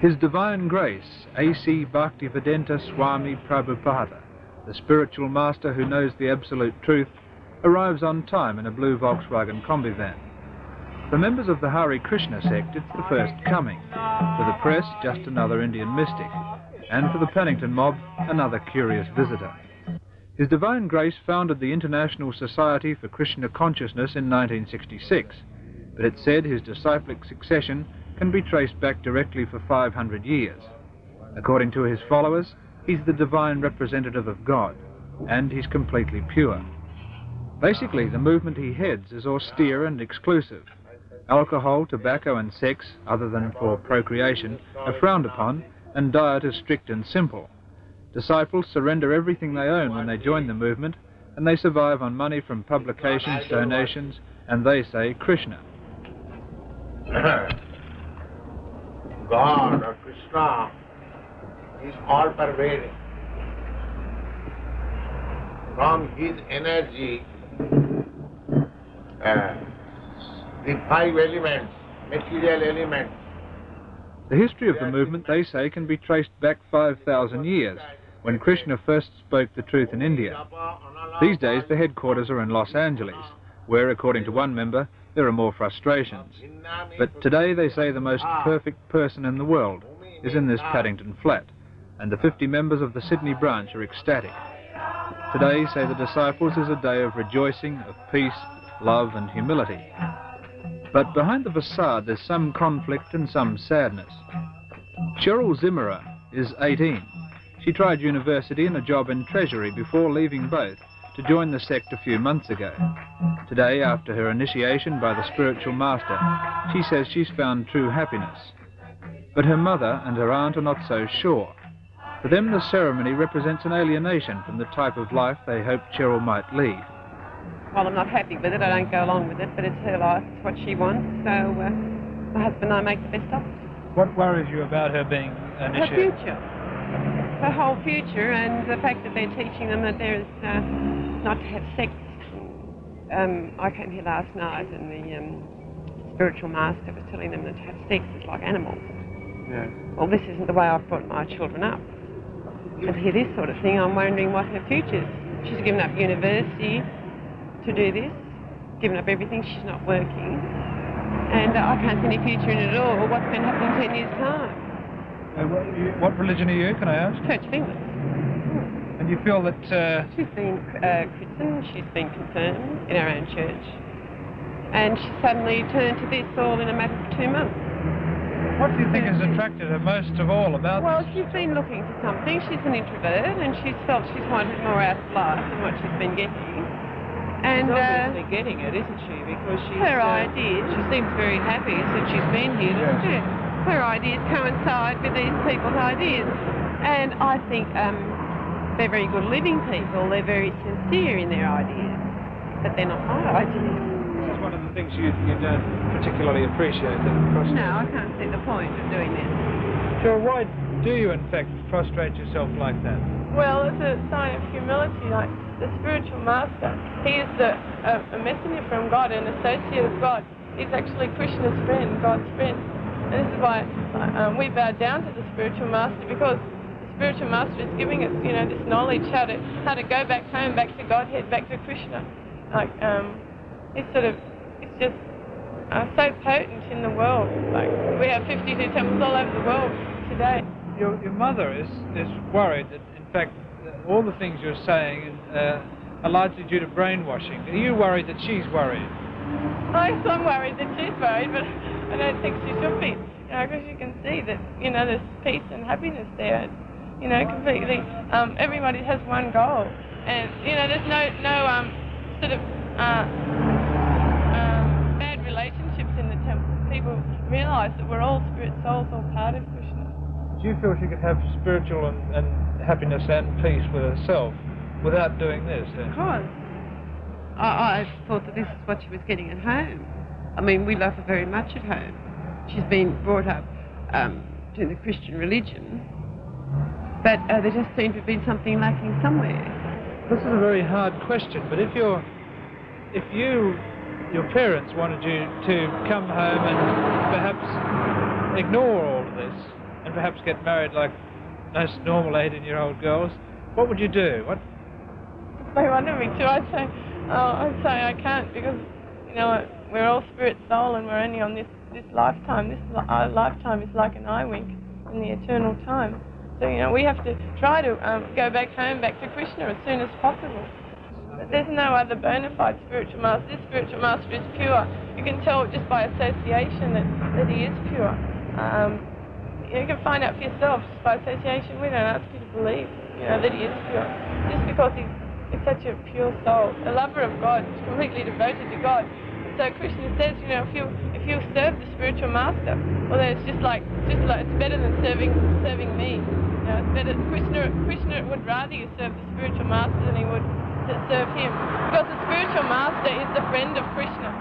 His Divine Grace, A.C. Bhaktivedanta Swami Prabhupada, the spiritual master who knows the absolute truth, arrives on time in a blue Volkswagen combi van. For members of the Hare Krishna sect, it's the first coming. For the press, just another Indian mystic. And for the Paddington mob, another curious visitor. His Divine Grace founded the International Society for Krishna Consciousness in 1966, but it's said his disciplic succession can be traced back directly for 500 years. According to his followers, he's the divine representative of God, and he's completely pure. Basically, the movement he heads is austere and exclusive. Alcohol, tobacco and sex, other than for procreation, are frowned upon, and diet is strict and simple. Disciples surrender everything they own when they join the movement, and they survive on money from publications, donations, and they say Krishna. God or Krishna is all-pervading. From his energy, the 5 elements, material elements. The history of the movement, they say, can be traced back 5,000 years, when Krishna first spoke the truth in India. These days, the headquarters are in Los Angeles, where, according to one member, there are more frustrations. But today, they say the most perfect person in the world is in this Paddington flat, and the 50 members of the Sydney branch are ecstatic. Today, say the disciples, is a day of rejoicing, of peace, love and humility. But behind the facade, there's some conflict and some sadness. Cheryl Zimmerer is 18. She tried university and a job in Treasury before leaving both to join the sect a few months ago. Today, after her initiation by the spiritual master, she says she's found true happiness. But her mother and her aunt are not so sure. For them, the ceremony represents an alienation from the type of life they hoped Cheryl might lead. Well, I'm not happy with it. I don't go along with it, but it's her life. It's what she wants. So my husband and I make the best of it. What worries you about her being initiated? Her future. Her whole future, and the fact that they're teaching them that there is not to have sex. I came here last night, and the spiritual master was telling them that to have sex is like animals. Yeah. Well, this isn't the way I've brought my children up. And to hear this sort of thing, I'm wondering what her future is. She's given up university to do this, given up everything. She's not working, and I can't see any future in it at all. What's going to happen in 10 years' time? What religion are you, can I ask? Church of England. And you feel that... She's been Christian, she's been confirmed in our own church, and she suddenly turned to this all in a matter of 2 months. What do you think has attracted her most of all about Well, this? she's been looking for something. She's an introvert, and she's felt she's wanted more out of life than what she's been getting. And she's obviously getting it, isn't she? Because she's, her ideas... She seems very happy since she's been here, doesn't she? Her ideas coincide with these people's ideas. And I think they're very good living people. They're very sincere in their ideas. But they're not my ideas. This is one of the things you don't particularly appreciate. No, I can't see the point of doing this. So why do you, in fact, prostrate yourself like that? Well, it's a sign of humility. Like the spiritual master, he is a messenger from God, an associate of God. He's actually Krishna's friend, God's friend. And this is why we bow down to the spiritual master, because the spiritual master is giving us, this knowledge how to go back home, back to Godhead, back to Krishna. Like it's just so potent in the world. Like we have 52 temples all over the world today. Your mother is worried that, in fact, all the things you're saying are largely due to brainwashing. Are you worried that she's worried? I'm worried that she's worried, but I don't think she should be. Because you can see that, there's peace and happiness there. Completely. Everybody has one goal, and there's no sort of bad relationships in the temple. People realise that we're all spirit souls, all part of Krishna. Do you feel she could have spiritual and happiness and peace with herself without doing this? Of course. I thought that this is what she was getting at home. I mean, we love her very much at home. She's been brought up to the Christian religion, but there just seemed to have been something lacking somewhere. This is a very hard question, but if your parents wanted you to come home and perhaps ignore all of this, and perhaps get married like most normal 18-year-old girls, what would you do? What? They wanted me to. I'd say I can't, because you know we're all spirit soul and we're only on this lifetime. Our lifetime is like an eye wink in the eternal time. So you know we have to try to go back home, back to Krishna as soon as possible. But there's no other bona fide spiritual master. This spiritual master is pure. You can tell just by association that he is pure. You can find out for yourself just by association. We don't ask you to believe, you know, that he is pure. Just because he's such a pure soul, a lover of God, completely devoted to God. So Krishna says, you know, if you serve the spiritual master, well, then it's just like it's better than serving me. You know, it's better. Krishna would rather you serve the spiritual master than he would to serve him, because the spiritual master is the friend of Krishna.